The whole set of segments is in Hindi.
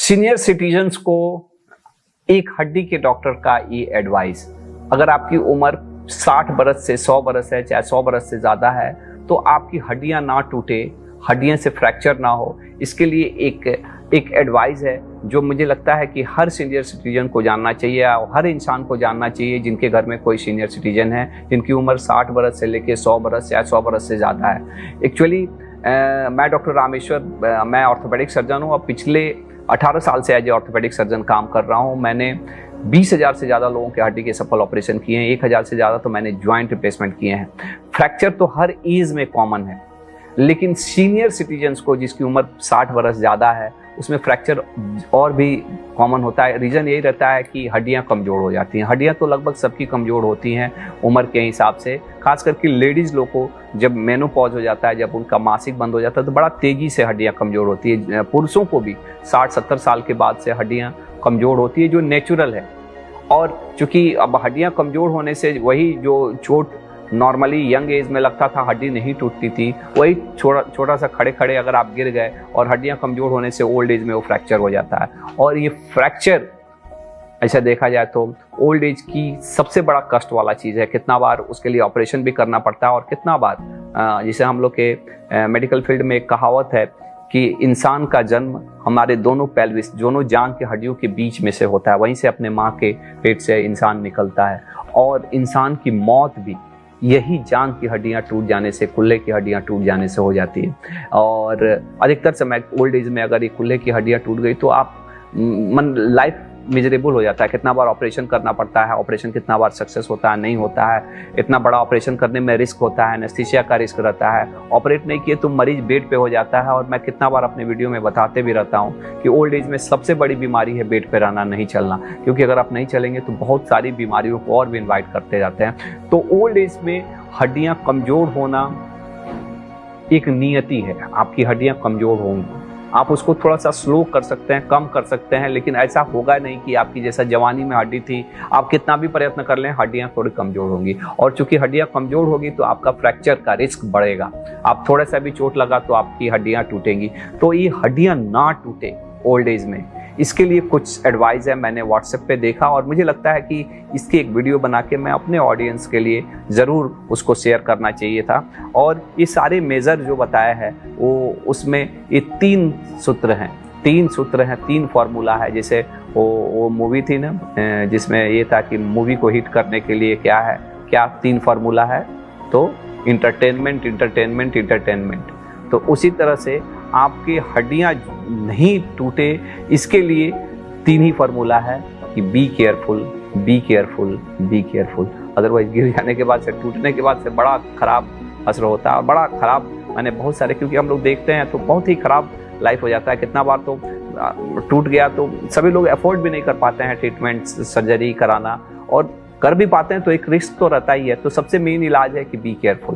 सीनियर सिटीजन्स को एक हड्डी के डॉक्टर का ये एडवाइस, अगर आपकी उम्र 60 बरस से 100 बरस है, चाहे 100 बरस से ज़्यादा है, तो आपकी हड्डियां ना टूटे, हड्डियों से फ्रैक्चर ना हो, इसके लिए एक एडवाइस है जो मुझे लगता है कि हर सीनियर सिटीजन को जानना चाहिए और हर इंसान को जानना चाहिए जिनके घर में कोई सीनियर सिटीजन है, जिनकी उम्र 60 बरस से लेकर 100 बरस या 100 बरस से ज़्यादा है। एक्चुअली मैं डॉक्टर रामेश्वर, मैं ऑर्थोपेडिक सर्जन हूँ और पिछले 18 साल से एज ए ऑर्थोपेडिक सर्जन काम कर रहा हूँ। मैंने 20,000 से ज़्यादा लोगों के हड्डी के सफल ऑपरेशन किए हैं, 1,000 से ज़्यादा तो मैंने ज्वाइंट रिप्लेसमेंट किए हैं। फ्रैक्चर तो हर एज में कॉमन है, लेकिन सीनियर सिटीजन्स को जिसकी उम्र 60 बरस ज़्यादा है उसमें फ्रैक्चर और भी कॉमन होता है। रीज़न यही रहता है कि हड्डियां कमज़ोर हो जाती हैं। हड्डियां तो लगभग सबकी कमज़ोर होती हैं उम्र के हिसाब से, खास करके लेडीज़ लोग को जब मेनोपॉज हो जाता है, जब उनका मासिक बंद हो जाता है तो बड़ा तेज़ी से हड्डियां कमज़ोर होती है। पुरुषों को भी 60-70 साल के बाद से हड्डियाँ कमज़ोर होती है, जो नेचुरल है। और चूँकि अब हड्डियाँ कमज़ोर होने से वही जो चोट नॉर्मली यंग एज में लगता था हड्डी नहीं टूटती थी, वही छोटा सा खड़े खड़े अगर आप गिर गए और हड्डियां कमज़ोर होने से ओल्ड एज में वो फ्रैक्चर हो जाता है। और ये फ्रैक्चर ऐसा देखा जाए तो ओल्ड एज की सबसे बड़ा कष्ट वाला चीज़ है। कितना बार उसके लिए ऑपरेशन भी करना पड़ता है और कितना बार जिसे हम लोग के मेडिकल फील्ड में एक कहावत है कि इंसान का जन्म हमारे दोनों पेल्विस, दोनों जांघ की हड्डियों के बीच में से होता है, वहीं से अपने माँ के पेट से इंसान निकलता है। और इंसान की मौत भी यही जांघ की हड्डियां टूट जाने से, कुल्ले की हड्डियां टूट जाने से हो जाती है। और अधिकतर समय ओल्ड एज में अगर ये कुल्ले की हड्डियां टूट गई तो आप लाइफ मिजरेबल हो जाता है। कितना बार ऑपरेशन करना पड़ता है, ऑपरेशन कितना बार सक्सेस होता है, नहीं होता है, इतना बड़ा ऑपरेशन करने में रिस्क होता है, एनेस्थीसिया का रिस्क रहता है, ऑपरेट नहीं किए तो मरीज बेड पे हो जाता है। और मैं कितना बार अपने वीडियो में बताते भी रहता हूँ कि ओल्ड एज में सबसे बड़ी बीमारी है बेड पे रहना, नहीं चलना, क्योंकि अगर आप नहीं चलेंगे तो बहुत सारी बीमारियों को और भी इन्वाइट करते जाते हैं। तो ओल्ड एज में हड्डियाँ कमज़ोर होना एक नियति है, आपकी हड्डियाँ कमज़ोर होंगी। आप उसको थोड़ा सा स्लो कर सकते हैं, कम कर सकते हैं, लेकिन ऐसा होगा नहीं कि आपकी जैसा जवानी में हड्डी थी, आप कितना भी प्रयत्न कर लें हड्डियां थोड़ी कमज़ोर होंगी। और चूंकि हड्डियां कमज़ोर होगी तो आपका फ्रैक्चर का रिस्क बढ़ेगा, आप थोड़ा सा भी चोट लगा तो आपकी हड्डियां टूटेंगी। तो ये हड्डियां ना टूटे ओल्ड एज में, इसके लिए कुछ एडवाइस है, मैंने व्हाट्सएप पे देखा और मुझे लगता है कि इसकी एक वीडियो बना के मैं अपने ऑडियंस के लिए ज़रूर उसको शेयर करना चाहिए था। और ये सारे मेज़र जो बताया है वो उसमें ये 3 सूत्र हैं, 3 फार्मूला है। जैसे वो मूवी थी ना जिसमें ये था कि मूवी को हिट करने के लिए क्या 3 फार्मूला है, तो इंटरटेनमेंट। तो उसी तरह से आपकी हड्डियां नहीं टूटे, इसके लिए 3 ही फार्मूला है कि बी केयरफुल। अदरवाइज गिर जाने के बाद से, टूटने के बाद से बड़ा खराब असर होता है। और बड़ा खराब मैंने बहुत सारे, क्योंकि हम लोग देखते हैं तो बहुत ही खराब लाइफ हो जाता है। कितना बार तो टूट गया तो सभी लोग अफोर्ड भी नहीं कर पाते हैं ट्रीटमेंट, सर्जरी कराना, और कर भी पाते हैं तो एक रिस्क तो रहता ही है। तो सबसे मेन इलाज है कि बी केयरफुल,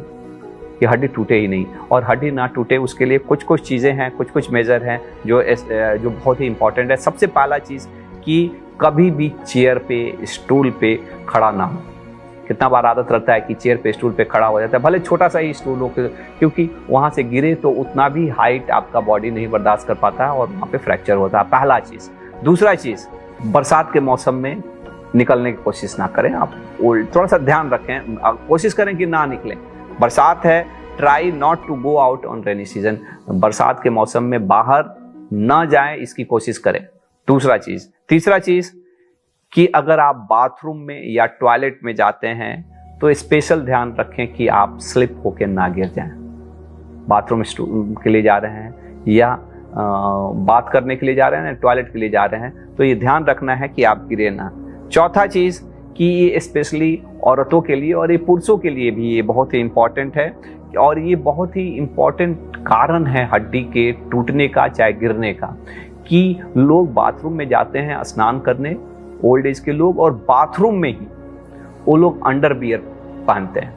कि हड्डी टूटे ही नहीं। और हड्डी ना टूटे उसके लिए कुछ चीज़ें हैं, कुछ मेजर हैं जो बहुत ही इंपॉर्टेंट है। सबसे पहला चीज़ कि कभी भी चेयर पे, स्टूल पे खड़ा ना हो। कितना बार आदत रहता है कि चेयर पे, स्टूल पे खड़ा हो जाता है, भले छोटा सा ही स्टूल हो, क्योंकि वहाँ से गिरे तो उतना भी हाइट आपका बॉडी नहीं बर्दाश्त कर पाता है और वहाँ पे फ्रैक्चर होता है, पहला चीज़। दूसरा चीज़, बरसात के मौसम में निकलने की कोशिश ना करें। आप थोड़ा सा ध्यान रखें, कोशिश करें कि ना निकलें। बरसात है, try not to go out on rainy season. बरसात के मौसम में बाहर ना जाएं, इसकी कोशिश करें। तीसरा चीज कि अगर आप बाथरूम में या टॉयलेट में जाते हैं तो स्पेशल ध्यान रखें कि आप स्लिप होकर ना गिर जाएं। बाथरूम के लिए जा रहे हैं या बात करने के लिए जा रहे हैं, टॉयलेट के लिए जा रहे हैं, तो ये ध्यान रखना है कि आप गिरे ना। चौथा चीज कि ये स्पेशली औरतों के लिए और ये पुरुषों के लिए भी ये बहुत ही इम्पॉर्टेंट है, और ये बहुत ही इम्पॉर्टेंट कारण है हड्डी के टूटने का, चाहे गिरने का, कि लोग बाथरूम में जाते हैं स्नान करने, ओल्ड एज के लोग, और बाथरूम में ही वो लोग अंडरवियर पहनते हैं।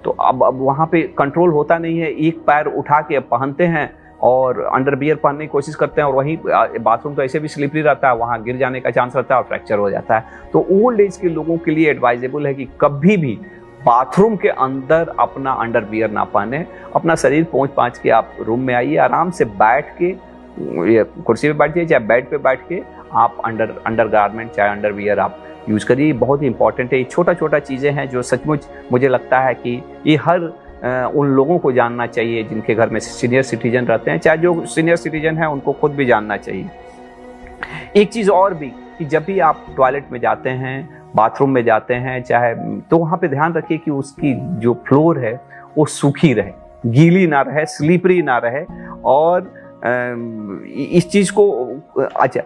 तो अब वहाँ पे कंट्रोल होता नहीं है, एक पैर उठा के पहनते हैं और अंडरवियर पहनने की कोशिश करते हैं, और वहीं बाथरूम तो ऐसे भी स्लिपरी रहता है, वहाँ गिर जाने का चांस रहता है और फ्रैक्चर हो जाता है। तो ओल्ड एज के लोगों के लिए एडवाइजेबल है कि कभी भी बाथरूम के अंदर अपना अंडरवियर ना पहने। अपना शरीर पहुँच के आप रूम में आइए, आराम से बैठ के ये कुर्सी पे बैठिए चाहे बेड पे बैठ के आप अंडर गारमेंट चाहे अंडरवियर आप यूज़ करिए। बहुत ही इंपॉर्टेंट है। ये छोटा छोटा चीज़ें हैं जो सचमुच मुझे लगता है कि ये हर उन लोगों को जानना चाहिए जिनके घर में सीनियर सिटीजन रहते हैं, चाहे जो सीनियर सिटीजन है उनको खुद भी जानना चाहिए। एक चीज़ और भी कि जब भी आप टॉयलेट में जाते हैं, बाथरूम में जाते हैं, चाहे तो वहाँ पे ध्यान रखिए कि उसकी जो फ्लोर है वो सूखी रहे, गीली ना रहे, स्लिपरी ना रहे। और इस चीज़ को अच्छा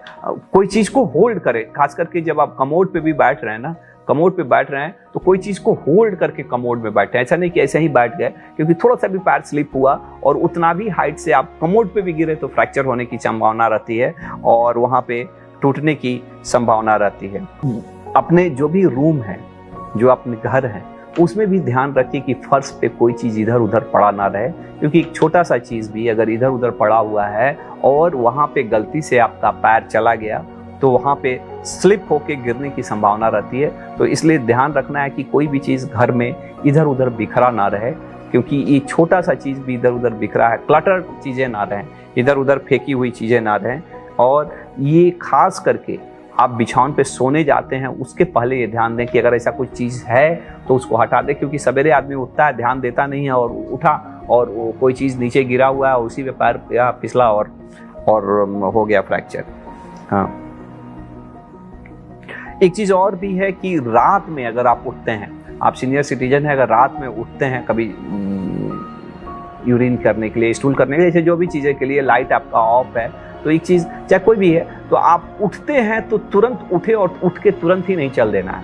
कोई चीज़ को होल्ड करे, खास करके जब आप कमोड पे भी बैठ रहे हैं ना, कमोड पे बैठ रहे हैं तो कोई चीज़ को होल्ड करके कमोड में बैठे। ऐसा नहीं कि ऐसे ही बैठ गए, क्योंकि थोड़ा सा भी पैर स्लिप हुआ और उतना भी हाइट से आप कमोड पे भी गिरे तो फ्रैक्चर होने की संभावना रहती है और वहाँ पे टूटने की संभावना रहती है। अपने जो भी रूम है, जो अपने घर है, उसमें भी ध्यान रखिए कि फर्श पे कोई चीज़ इधर उधर पड़ा ना रहे, क्योंकि एक छोटा सा चीज़ भी अगर इधर उधर पड़ा हुआ है और वहाँ पे गलती से आपका पैर चला गया तो वहाँ पे स्लिप होके गिरने की संभावना रहती है। तो इसलिए ध्यान रखना है कि कोई भी चीज़ घर में इधर उधर बिखरा ना रहे, क्योंकि ये छोटा सा चीज़ भी इधर उधर बिखरा है, क्लटर चीज़ें ना रहें, इधर उधर फेंकी हुई चीज़ें ना रहें। और ये खास करके आप बिछावन पे सोने जाते हैं उसके पहले ये ध्यान दें कि अगर ऐसा कुछ चीज़ है तो उसको हटा दें, क्योंकि सवेरे आदमी उठता है, ध्यान देता नहीं है और उठा और वो कोई चीज़ नीचे गिरा हुआ है, उसी पे पैर फिसला और हो गया फ्रैक्चर। हाँ, एक चीज़ और भी है कि रात में अगर आप उठते हैं, आप सीनियर सिटीजन हैं, अगर रात में उठते हैं कभी यूरिन करने के लिए, स्टूल करने के लिए, जैसे जो भी चीज़ें के लिए लाइट आपका ऑफ है, तो एक चीज़ चाहे कोई भी है, तो आप उठते हैं तो तुरंत उठे और उठ के तुरंत ही नहीं चल देना है।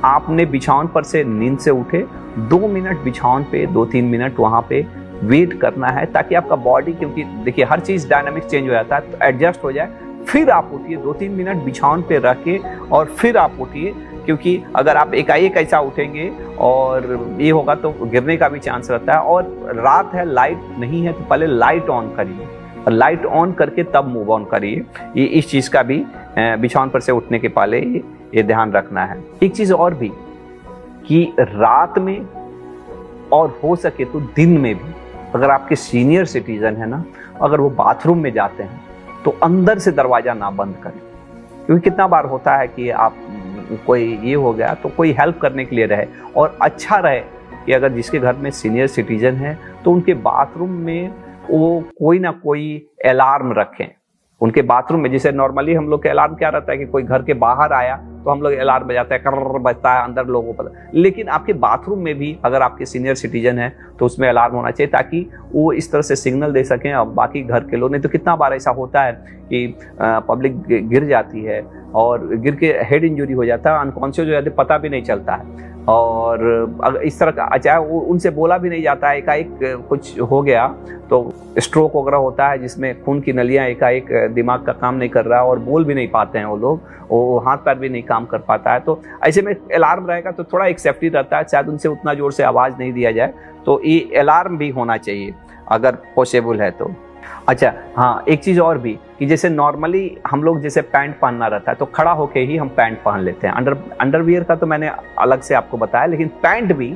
आपने बिछावन पर से नींद से उठे 2 मिनट बिछावन पे 2-3 मिनट वहाँ पे वेट करना है, ताकि आपका बॉडी, क्योंकि देखिए हर चीज़ डायनामिक्स चेंज हो जाता है, तो एडजस्ट हो जाए। फिर आप उठिए 2-3 मिनट बिछावन पे रख के और फिर आप उठिए, क्योंकि अगर आप एकाएक ऐसा उठेंगे और ये होगा तो गिरने का भी चांस रहता है। और रात है, लाइट नहीं है, तो पहले लाइट ऑन करिए और लाइट ऑन करके तब मूव ऑन करिए। ये इस चीज़ का भी बिछावन पर से उठने के पहले ये ध्यान रखना है। एक चीज़ और भी कि रात में और हो सके तो दिन में भी अगर आपके सीनियर सिटीजन है ना, अगर वो बाथरूम में जाते हैं तो अंदर से दरवाज़ा ना बंद करें, क्योंकि कितना बार होता है कि आप कोई ये हो गया तो कोई हेल्प करने के लिए रहे। और अच्छा रहे कि अगर जिसके घर में सीनियर सिटीजन है तो उनके बाथरूम में वो कोई ना कोई अलार्म रखें। उनके बाथरूम में, जैसे नॉर्मली हम लोग के अलार्म क्या रहता है कि कोई घर के बाहर आया तो हम लोग अलार्म बजाता है, कर्र बजता है, अंदर लोगों को पता। लेकिन आपके बाथरूम में भी अगर आपके सीनियर सिटीजन है तो उसमें अलार्म होना चाहिए, ताकि वो इस तरह से सिग्नल दे सकें और बाकी घर के लोग। नहीं तो कितना बार ऐसा होता है कि पब्लिक गिर जाती है और गिर के हेड इंजरी हो जाता है, अनकॉन्शियस हो जाते, पता भी नहीं चलता है। और अगर इस तरह का चाहे उनसे बोला भी नहीं जाता है, एकाएक कुछ हो गया तो स्ट्रोक वगैरह होता है, जिसमें खून की नलियां एकाएक दिमाग का काम नहीं कर रहा है और बोल भी नहीं पाते हैं वो लोग, वो हाथ पैर भी नहीं काम कर पाता है। तो ऐसे में अलार्म रहेगा तो थोड़ा एक सेफ्टी रहता है, शायद उनसे उतना जोर से आवाज़ नहीं दिया जाए, तो ये अलार्म भी होना चाहिए अगर पॉसिबल है तो। अच्छा हाँ, एक चीज़ और भी कि जैसे नॉर्मली हम लोग जैसे पैंट पहनना रहता है तो खड़ा होके ही हम पैंट पहन लेते हैं। अंडरवियर का तो मैंने अलग से आपको बताया, लेकिन पैंट भी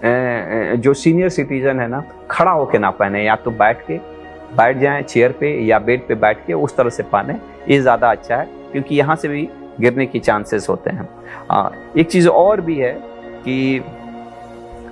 जो सीनियर सिटीजन है ना, खड़ा होके ना पहने, या तो बैठ जाएं चेयर पे या बेड पे बैठ के उस तरह से पहने, ये ज़्यादा अच्छा है, क्योंकि यहाँ से भी गिरने की चांसेस होते हैं। एक चीज़ और भी है कि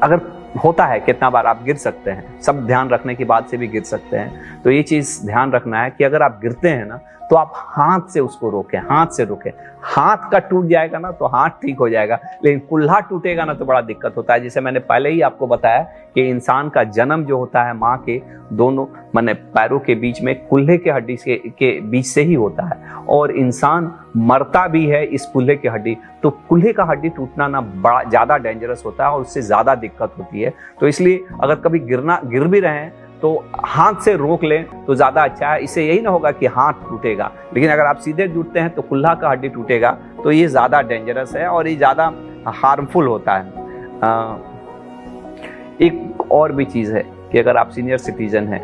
अगर होता है कितना बार आप गिर सकते हैं, सब ध्यान रखने के बाद से भी गिर सकते हैं, तो ये चीज़ ध्यान रखना है कि अगर आप गिरते हैं ना तो आप हाथ से उसको रोकें, हाथ से रोकें। हाथ का टूट जाएगा ना तो हाथ ठीक हो जाएगा, लेकिन कुल्हा टूटेगा ना तो बड़ा दिक्कत होता है। जैसे मैंने पहले ही आपको बताया कि इंसान का जन्म जो होता है माँ के दोनों माने पैरों के बीच में कुल्हे के हड्डी के बीच से ही होता है, और इंसान मरता भी है इस कुल्हे की हड्डी। तो कुल्हे का हड्डी टूटना ना बड़ा ज़्यादा डेंजरस होता है और उससे ज़्यादा दिक्कत होती है। तो इसलिए अगर कभी गिर भी रहे हैं तो हाथ से रोक लें तो ज़्यादा अच्छा है। इससे यही ना होगा कि हाथ टूटेगा, लेकिन अगर आप सीधे जुटते हैं तो कुल्हा का हड्डी टूटेगा, तो ये ज़्यादा डेंजरस है और ये ज़्यादा हार्मफुल होता है। एक और भी चीज़ है कि अगर आप सीनियर सिटीजन हैं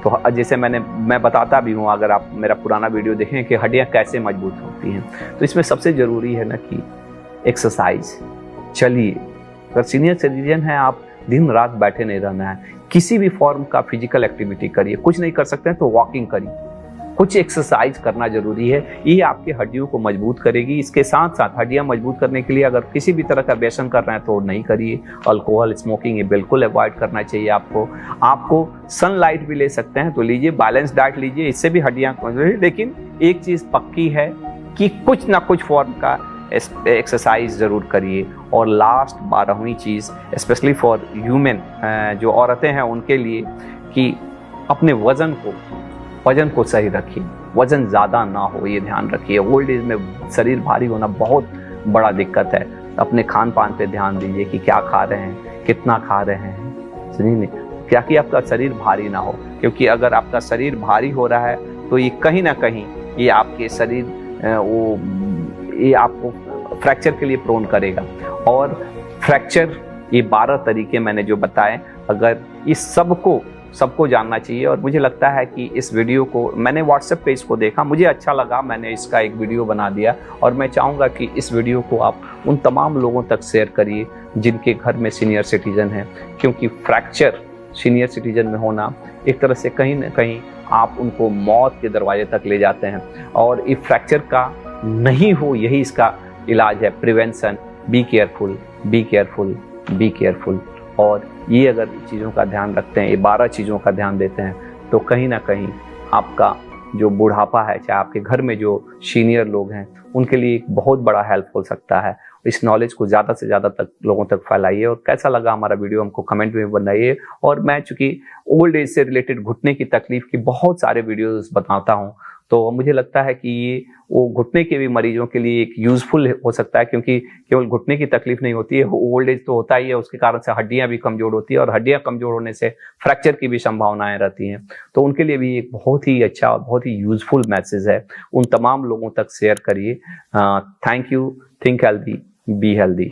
तो जैसे मैं बताता भी हूँ, अगर आप मेरा पुराना वीडियो देखें कि हड्डियाँ कैसे मजबूत होती हैं, तो इसमें सबसे ज़रूरी है ना कि एक्सरसाइज। चलिए, अगर सीनियर सिटीजन हैं आप, दिन रात बैठे नहीं रहना है, किसी भी फॉर्म का फिजिकल एक्टिविटी करिए। कुछ नहीं कर सकते हैं तो वॉकिंग करिए, कुछ एक्सरसाइज करना जरूरी है, ये आपकी हड्डियों को मजबूत करेगी। इसके साथ साथ हड्डियां मजबूत करने के लिए अगर किसी भी तरह का व्यसन कर रहे हैं तो नहीं करिए। अल्कोहल, स्मोकिंग ये बिल्कुल अवॉइड करना चाहिए आपको सनलाइट भी ले सकते हैं तो लीजिए, बैलेंस डाइट लीजिए, इससे भी हड्डियां मजबूत। लेकिन एक चीज पक्की है कि कुछ ना कुछ फॉर्म का एक्सरसाइज जरूर करिए। और लास्ट 12वीं चीज स्पेशली फॉर ह्यूमन, जो औरतें हैं उनके लिए, कि अपने वजन को सही रखिए, वजन ज़्यादा ना हो ये ध्यान रखिए। ओल्ड एज में शरीर भारी होना बहुत बड़ा दिक्कत है। अपने खान पान पे ध्यान दीजिए कि क्या खा रहे हैं, कितना खा रहे हैं, सुनिए, क्या कि आपका शरीर भारी ना हो, क्योंकि अगर आपका शरीर भारी हो रहा है तो ये कहीं ना कहीं ये आपके शरीर ये आपको फ्रैक्चर के लिए प्रोन करेगा। और फ्रैक्चर ये 12 तरीके मैंने जो बताए, अगर इस सबको जानना चाहिए। और मुझे लगता है कि इस वीडियो को मैंने व्हाट्सएप पे इसको देखा, मुझे अच्छा लगा, मैंने इसका एक वीडियो बना दिया। और मैं चाहूँगा कि इस वीडियो को आप उन तमाम लोगों तक शेयर करिए जिनके घर में सीनियर सिटीजन हैं, क्योंकि फ्रैक्चर सीनियर सिटीजन में होना एक तरह से कहीं ना कहीं आप उनको मौत के दरवाजे तक ले जाते हैं। और ये फ्रैक्चर का नहीं हो, यही इसका इलाज है, prevention. Be careful, be careful, be careful. और ये अगर चीज़ों का ध्यान रखते हैं, ये 12 चीज़ों का ध्यान देते हैं, तो कहीं ना कहीं आपका जो बुढ़ापा है, चाहे आपके घर में जो सीनियर लोग हैं, उनके लिए एक बहुत बड़ा हेल्प हो सकता है। इस नॉलेज को ज़्यादा से ज़्यादा तक लोगों तक फैलाइए। और कैसा लगा हमारा वीडियो हमको कमेंट में बनाइए। और मैं चूंकि ओल्ड एज से रिलेटेड घुटने की तकलीफ की बहुत सारे वीडियोस बताता हूँ, तो मुझे लगता है कि ये वो घुटने के भी मरीजों के लिए एक यूजफुल हो सकता है, क्योंकि केवल घुटने की तकलीफ नहीं होती है, ओल्ड एज तो होता ही है, उसके कारण से हड्डियां भी कमजोर होती है, और हड्डियां कमजोर होने से फ्रैक्चर की भी संभावनाएं रहती हैं। तो उनके लिए भी एक बहुत ही अच्छा और बहुत ही यूजफुल मैसेज है, उन तमाम लोगों तक शेयर करिए। Thank you. Think healthy, be healthy.